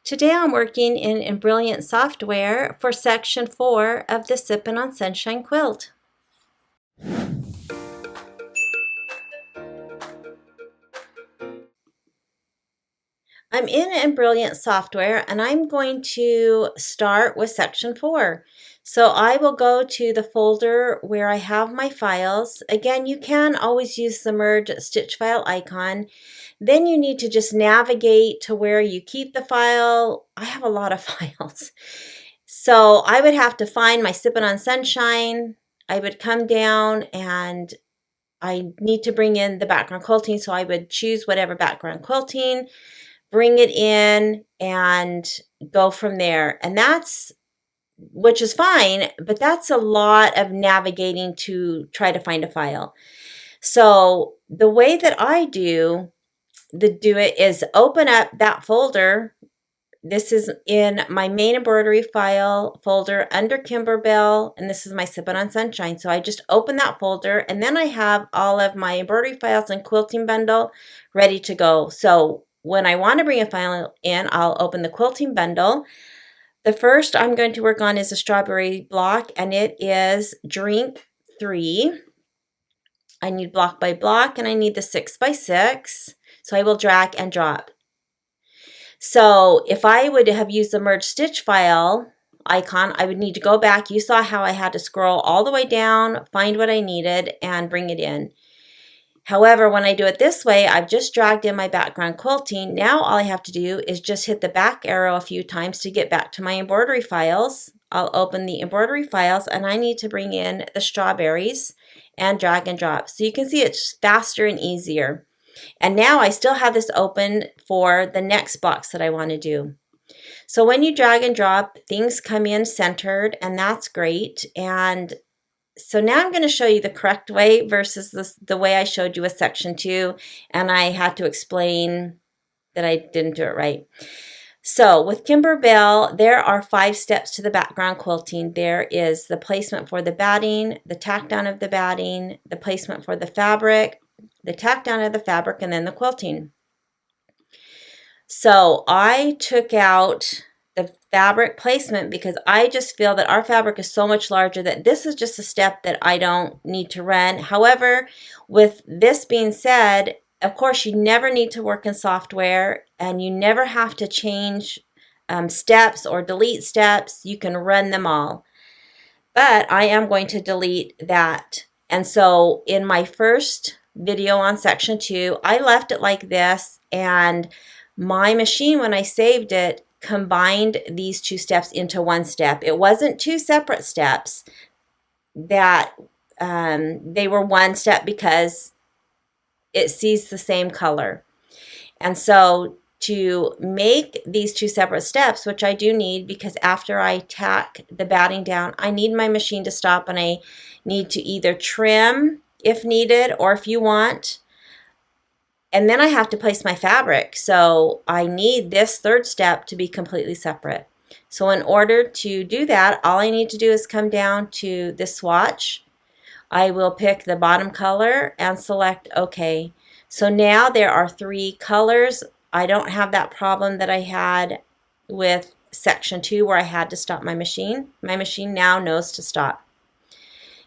Today I'm working in Embrilliance software for section 4 of the Sippin on Sunshine Quilt. I'm in Embrilliance software and I'm going to start with section 4. So I will go to the folder where I have my files. Again, you can always use the merge stitch file icon. Then you need to just navigate to where you keep the file. I have a lot of files. So I would have to find my Sippin on Sunshine. I would come down and I need to bring in the background quilting. So I would choose whatever background quilting, bring it in and go from there. And that's, which is fine, but that's a lot of navigating to try to find a file. So the way that I do it is open up that folder. This is in my main embroidery file folder under Kimberbell, and this is my Sippin on Sunshine. So I just open that folder, and then I have all of my embroidery files and quilting bundle ready to go. So when I want to bring a file in, I'll open the quilting bundle. The first I'm going to work on is a strawberry block, and it is drink 3. I need block by block, and I need the 6x6. So I will drag and drop. So if I would have used the merge stitch file icon, I would need to go back. You saw how I had to scroll all the way down, find what I needed, and bring it in. However, when I do it this way, I've just dragged in my background quilting. Now all I have to do is just hit the back arrow a few times to get back to my embroidery files. I'll open the embroidery files, and I need to bring in the strawberries and drag and drop. So you can see it's faster and easier. And now I still have this open for the next box that I want to do. So when you drag and drop, things come in centered, and that's great. And so now I'm going to show you the correct way versus the way I showed you with section 2, and I had to explain that I didn't do it right. So with Kimberbell, there are 5 steps to the background quilting. There is the placement for the batting, the tack down of the batting, the placement for the fabric, the tack down of the fabric, and then the quilting. So I took out the fabric placement because I just feel that our fabric is so much larger that this is just a step that I don't need to run. However, with this being said, of course, you never need to work in software, and you never have to change steps or delete steps. You can run them all. But I am going to delete that. And so in my first video on section 2, I left it like this, and my machine, when I saved it, combined these 2 steps into 1 step. It wasn't 2 separate steps, that they were 1 step because it sees the same color. And so to make these 2 separate steps, which I do need because after I tack the batting down, I need my machine to stop, and I need to either trim if needed or if you want. And then I have to place my fabric. So I need this 3rd step to be completely separate. So in order to do that, all I need to do is come down to this swatch. I will pick the bottom color and select OK. So now there are 3 colors. I don't have that problem that I had with section 2 where I had to stop my machine. My machine now knows to stop.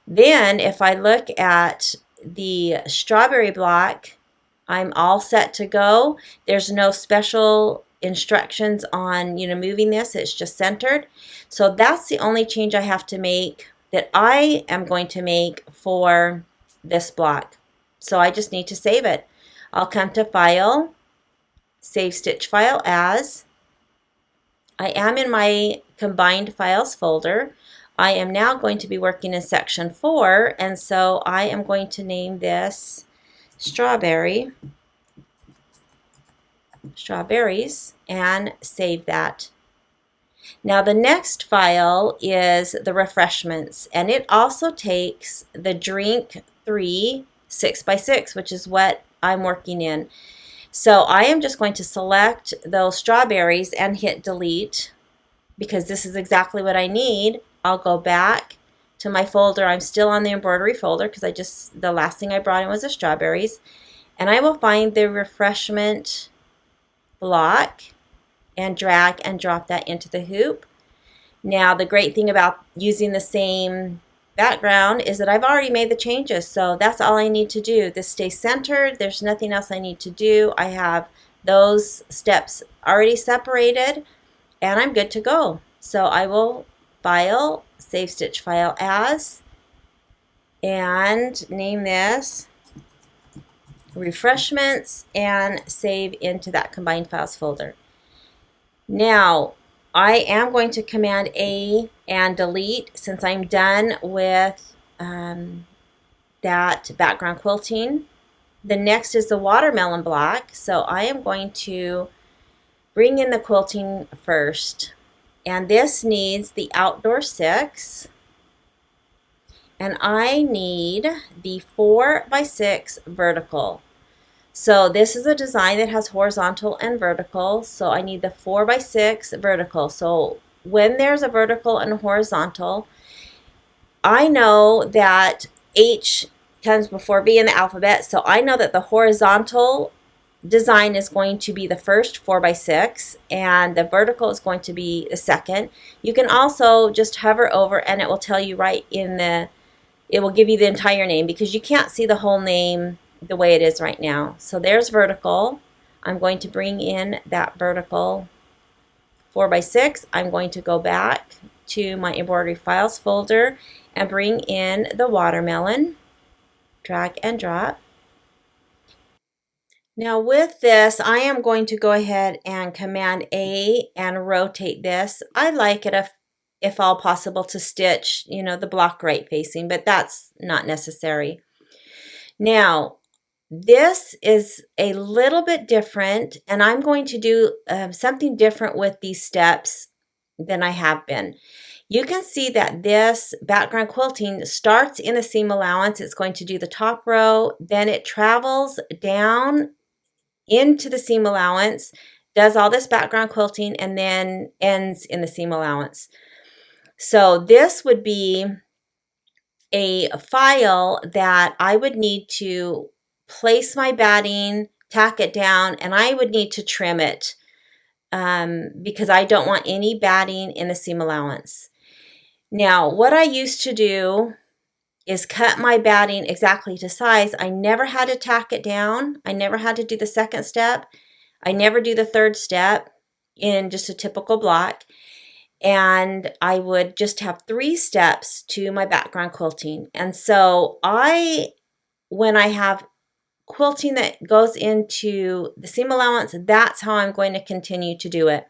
Then if I look at the strawberry block, I'm all set to go. There's no special instructions on moving this. It's just centered. So that's the only change I have to make, that I am going to make for this block. So I just need to save it. I'll come to File, Save Stitch File As. I am in my Combined Files folder. I am now going to be working in section 4, and so I am going to name this Strawberries, and save that. Now the next file is the refreshments, and it also takes the drink 3 6x6, which is what I'm working in. So I am just going to select those strawberries and hit delete because this is exactly what I need. I'll go back to my folder. I'm still on the embroidery folder because the last thing I brought in was the strawberries, and I will find the refreshment block, and drag and drop that into the hoop. Now, the great thing about using the same background is that I've already made the changes, so that's all I need to do. This stays centered. There's nothing else I need to do. I have those steps already separated, and I'm good to go. So I will file, save stitch file as, and name this Refreshments, and save into that combined files folder. Now, I am going to Command A and delete since I'm done with that background quilting. The next is the watermelon block, so I am going to bring in the quilting first. And this needs the outdoor 6. And I need the 4x6 vertical. So this is a design that has horizontal and vertical, so I need the 4x6 vertical. So when there's a vertical and a horizontal, I know that H comes before B in the alphabet, so I know that the horizontal design is going to be the first 4x6 and the vertical is going to be the second. You can also just hover over and it will tell you right in the, it will give you the entire name because you can't see the whole name the way it is right now. So there's vertical. I'm going to bring in that vertical 4x6. I'm going to go back to my embroidery files folder and bring in the watermelon, drag and drop. Now with this, I am going to go ahead and Command A and rotate this. I like it if all possible to stitch, you know, the block right facing, but that's not necessary. Now, this is a little bit different, and I'm going to do something different with these steps than I have been. You can see that this background quilting starts in the seam allowance. It's going to do the top row, then it travels down into the seam allowance, does all this background quilting, and then ends in the seam allowance. So this would be a file that I would need to place my batting, tack it down, and I would need to trim it because I don't want any batting in the seam allowance. Now, what I used to do is cut my batting exactly to size. I never had to tack it down. I never had to do the second step. I never do the third step in just a typical block. And I would just have 3 steps to my background quilting. And so when I have quilting that goes into the seam allowance, that's how I'm going to continue to do it.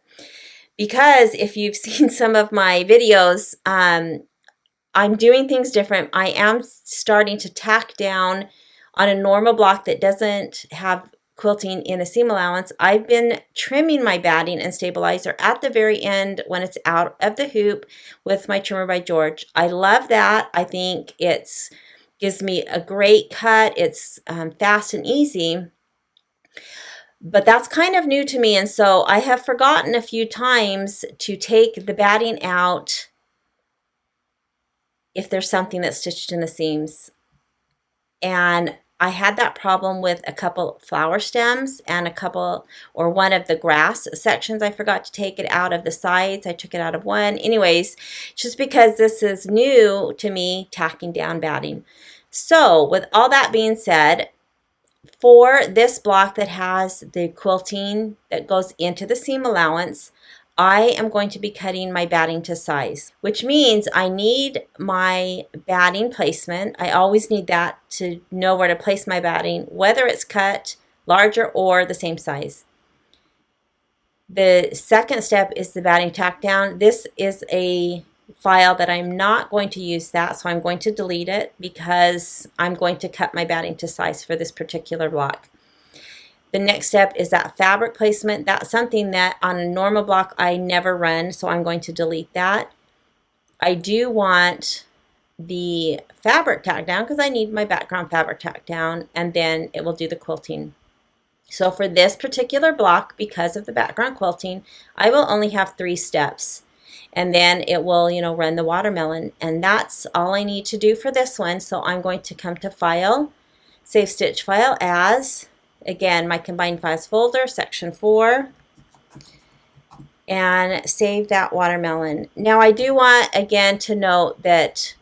Because if you've seen some of my videos, I'm doing things different. I am starting to tack down on a normal block that doesn't have quilting in the seam allowance. I've been trimming my batting and stabilizer at the very end when it's out of the hoop with my trimmer by George. I love that. I think it gives me a great cut. It's fast and easy. But that's kind of new to me, and so I have forgotten a few times to take the batting out if there's something that's stitched in the seams. And I had that problem with a couple flower stems and a couple, or one of the grass sections. I forgot to take it out of the sides. I took it out of one. Anyways, just because this is new to me, tacking down batting. So with all that being said, for this block that has the quilting that goes into the seam allowance, I am going to be cutting my batting to size, which means I need my batting placement. I always need that to know where to place my batting, whether it's cut larger or the same size. The second step is the batting tack down. This is a file that I'm not going to use that, so I'm going to delete it because I'm going to cut my batting to size for this particular block. The next step is that fabric placement. That's something that on a normal block I never run, so I'm going to delete that. I do want the fabric tack down because I need my background fabric tack down, and then it will do the quilting. So for this particular block, because of the background quilting, I will only have 3 steps. And then it will, run the watermelon. And that's all I need to do for this one. So I'm going to come to File, Save Stitch File As, again, my Combined Files folder, Section 4. and save that watermelon. Now I do want again to note that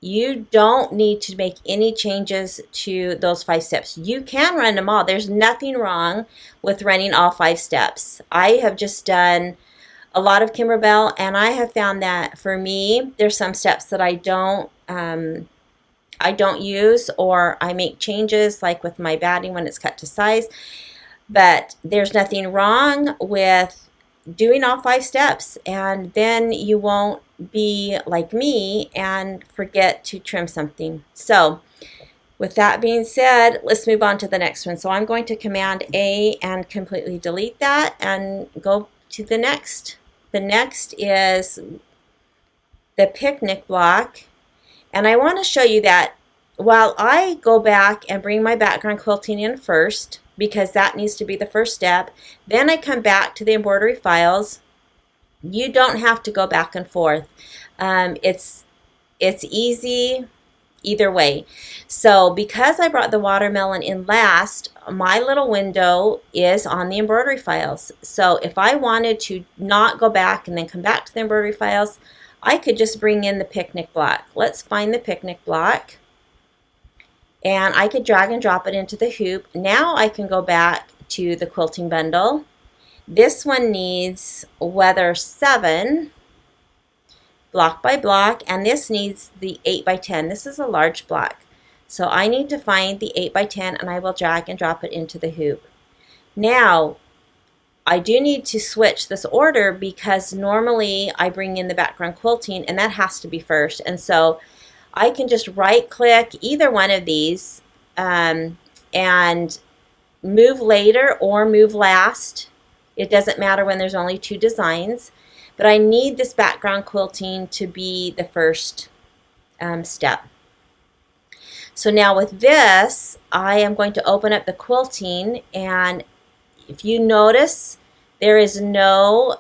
you don't need to make any changes to those 5 steps. You can run them all. There's nothing wrong with running all 5 steps. I have just done a lot of Kimberbell, and I have found that for me, there's some steps that I don't use, or I make changes like with my batting when it's cut to size. But there's nothing wrong with doing all 5 steps, and then you won't be like me and forget to trim something. So with that being said, let's move on to the next one. So I'm going to Command A and completely delete that and go to the next. The next is the picnic block, and I want to show you that while I go back and bring my background quilting in first, because that needs to be the first step, then I come back to the embroidery files. You don't have to go back and forth. It's easy either way. So because I brought the watermelon in last, my little window is on the embroidery files. So if I wanted to not go back and then come back to the embroidery files, I could just bring in the picnic block. Let's find the picnic block. And I could drag and drop it into the hoop. Now I can go back to the quilting bundle. This one needs Weather 7, block by block, and this needs the 8 by 10. This is a large block. So I need to find the 8 by 10, and I will drag and drop it into the hoop. Now, I do need to switch this order because normally I bring in the background quilting, and that has to be first. And so I can just right click either one of these and move later or move last. It doesn't matter when there's only 2 designs, but I need this background quilting to be the first step. So now with this, I am going to open up the quilting, and if you notice, there is no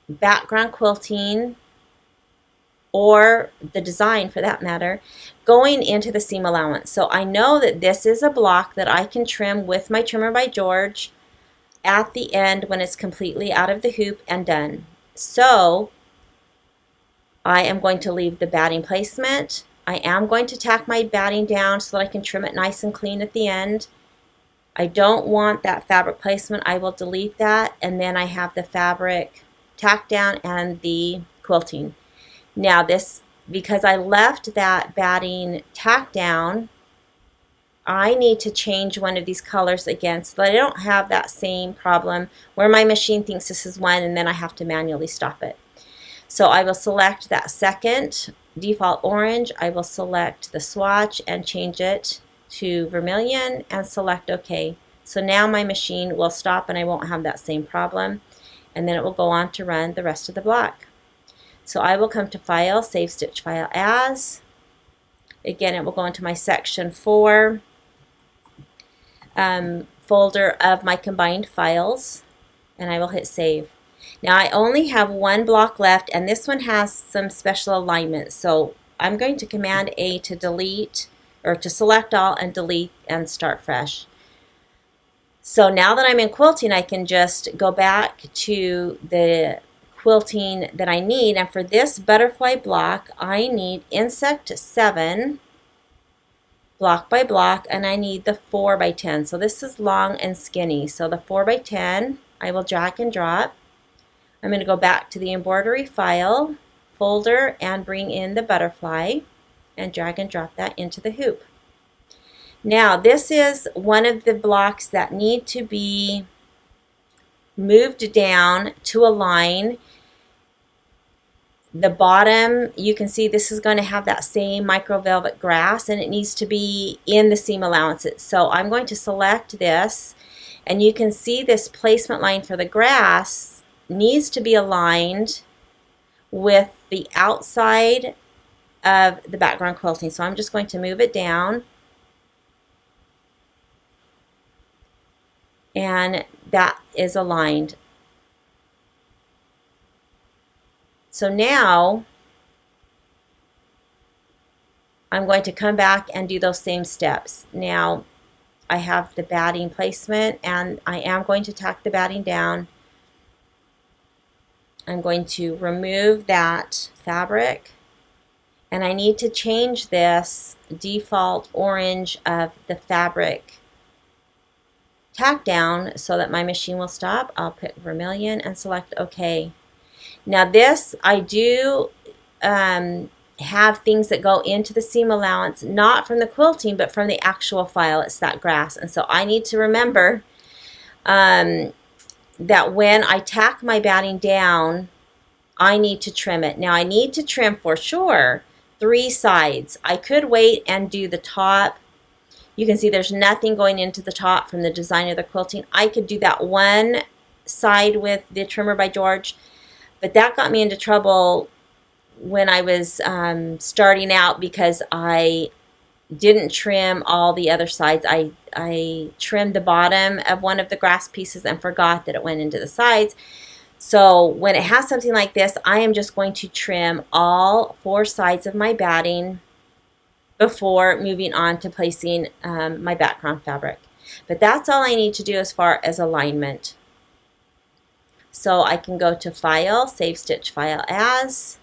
background quilting, or the design for that matter, going into the seam allowance. So I know that this is a block that I can trim with my trimmer by George at the end when it's completely out of the hoop and done. So I am going to leave the batting placement. I am going to tack my batting down so that I can trim it nice and clean at the end. I don't want that fabric placement. I will delete that, and then I have the fabric tack down and the quilting. Now this, because I left that batting tack down, I need to change one of these colors again so that I don't have that same problem where my machine thinks this is one and then I have to manually stop it. So I will select that second default orange. I will select the swatch and change it to vermilion and select OK. So now my machine will stop and I won't have that same problem, and then it will go on to run the rest of the block. So I will come to File, Save Stitch File As. Again, it will go into my Section 4 folder of my combined files, and I will hit Save. Now I only have one block left, and this one has some special alignment. So I'm going to Command A to delete, or to select all and delete and start fresh. So now that I'm in quilting, I can just go back to the quilting that I need, and for this butterfly block I need Insect 7 block by block, and I need the 4 by 10. So this is long and skinny, so the 4 by 10 I will drag and drop. I'm going to go back to the embroidery file folder and bring in the butterfly and drag and drop that into the hoop. Now this is one of the blocks that need to be moved down to align. The bottom, you can see this is going to have that same micro velvet grass, and it needs to be in the seam allowances. So I'm going to select this, and you can see this placement line for the grass needs to be aligned with the outside of the background quilting. So I'm just going to move it down, and that is aligned. So now I'm going to come back and do those same steps. Now I have the batting placement, and I am going to tack the batting down. I'm going to remove that fabric, and I need to change this default orange of the fabric tack down so that my machine will stop. I'll put vermilion and select OK. Now this, I do have things that go into the seam allowance, not from the quilting, but from the actual file. It's that grass. And so I need to remember that when I tack my batting down, I need to trim it. Now I need to trim for sure 3 sides. I could wait and do the top. You can see there's nothing going into the top from the design of the quilting. I could do that one side with the Trimmer by George, but that got me into trouble when I was starting out because I didn't trim all the other sides. I trimmed the bottom of one of the grass pieces and forgot that it went into the sides. So when it has something like this, I am just going to trim all 4 sides of my batting before moving on to placing my background fabric. But that's all I need to do as far as alignment. So I can go to File, Save Stitch File As.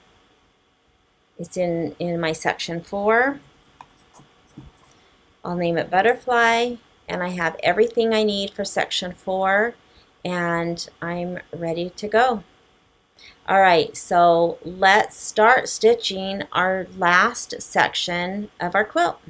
It's in my section 4. I'll name it Butterfly, and I have everything I need for section 4, and I'm ready to go. All right, so let's start stitching our last section of our quilt.